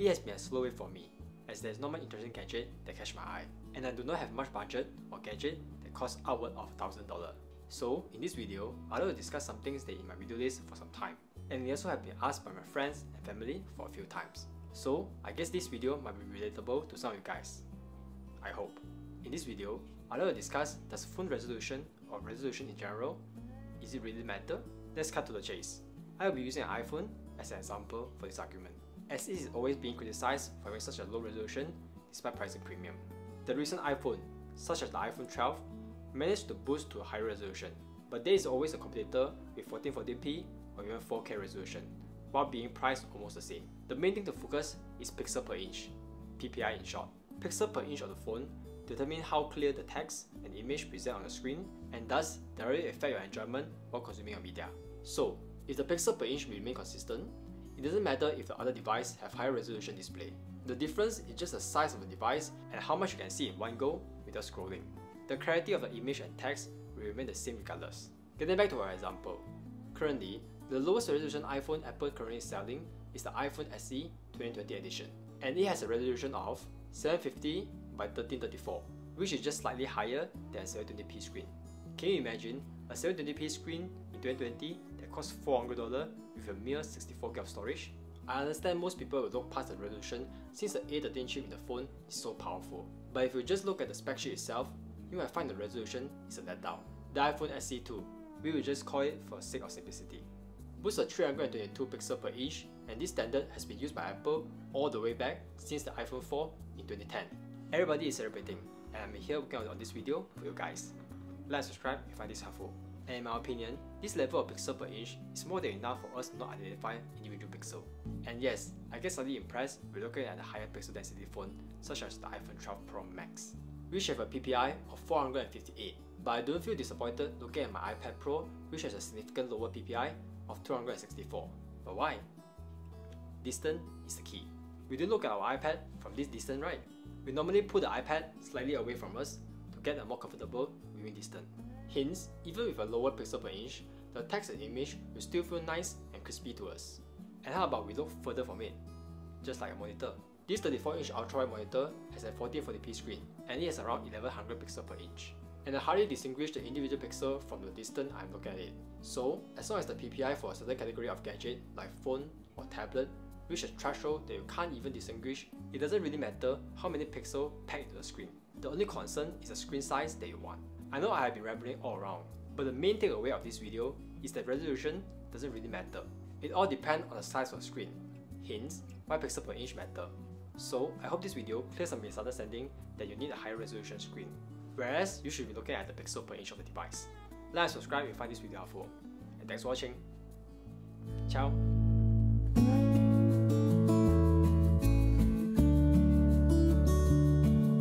it has been a slow wait for me, as there is not much interesting gadget that catch my eye, and I do not have much budget or gadget that costs upward of $1,000. So in this video, I'd like to discuss some things that in my video list for some time, and they also have been asked by my friends and family for a few times. So I guess this video might be relatable to some of you guys. I hope. In this video, I'd like to discuss, does phone resolution or resolution in general, is it really matter? Let's cut to the chase. I will be using an iPhone as an example for this argument, as it is always being criticized for having such a low resolution despite pricing premium. The recent iPhone, such as the iPhone 12, managed to boost to a higher resolution, but there is always a competitor with 1440p or even 4K resolution, while being priced almost the same. The main thing to focus is pixel per inch, PPI in short. Pixel per inch of the phone determine how clear the text and image present on the screen, and thus directly affect your enjoyment while consuming your media. So, if the pixel per inch remain consistent, it doesn't matter if the other device have higher resolution display. The difference is just the size of the device and how much you can see in one go without scrolling. The clarity of the image and text will remain the same regardless. Getting back to our example, currently, the lowest resolution iPhone Apple currently is selling is the iPhone SE 2020 edition, and it has a resolution of 750 by 1334, which is just slightly higher than a 720p screen. Can you imagine a 720p screen in 2020 that costs $400 with a mere 64GB of storage? I understand most people will look past the resolution since the A13 chip in the phone is so powerful, but if you just look at the spec sheet itself, you might find the resolution is a letdown. The iPhone SE 2, we will just call it for sake of simplicity, boasts a 322 pixel per inch, and this standard has been used by Apple all the way back since the iPhone 4 in 2010. Everybody is celebrating, and I'm here working on this video for you guys. Like and subscribe if you find this helpful. And in my opinion, this level of pixel per inch is more than enough for us to not identify individual pixel. And yes, I get slightly impressed with looking at the higher pixel density phone such as the iPhone 12 Pro Max, which have a PPI of 458. But I don't feel disappointed looking at my iPad Pro, which has a significant lower PPI of 264. But why? Distance is the key. We don't look at our iPad from this distance, right? We normally put the iPad slightly away from us to get a more comfortable viewing distance. Hence, even with a lower pixel per inch, the text and image will still feel nice and crispy to us. And how about we look further from it? Just like a monitor. This 34-inch ultra-wide monitor has a 1440p screen, and it has around 1100 pixels per inch. And I hardly distinguish the individual pixel from the distance I'm looking at it. So, as long as the PPI for a certain category of gadget like phone or tablet reach a threshold that you can't even distinguish, it doesn't really matter how many pixels packed into the screen. The only concern is the screen size that you want. I know I have been rambling all around, but the main takeaway of this video is that resolution doesn't really matter. It all depends on the size of the screen, hence why pixel per inch matter. So I hope this video clears some misunderstanding that you need a higher resolution screen, whereas you should be looking at the pixel per inch of the device. Like and subscribe if you find this video helpful, and thanks for watching. Ciao!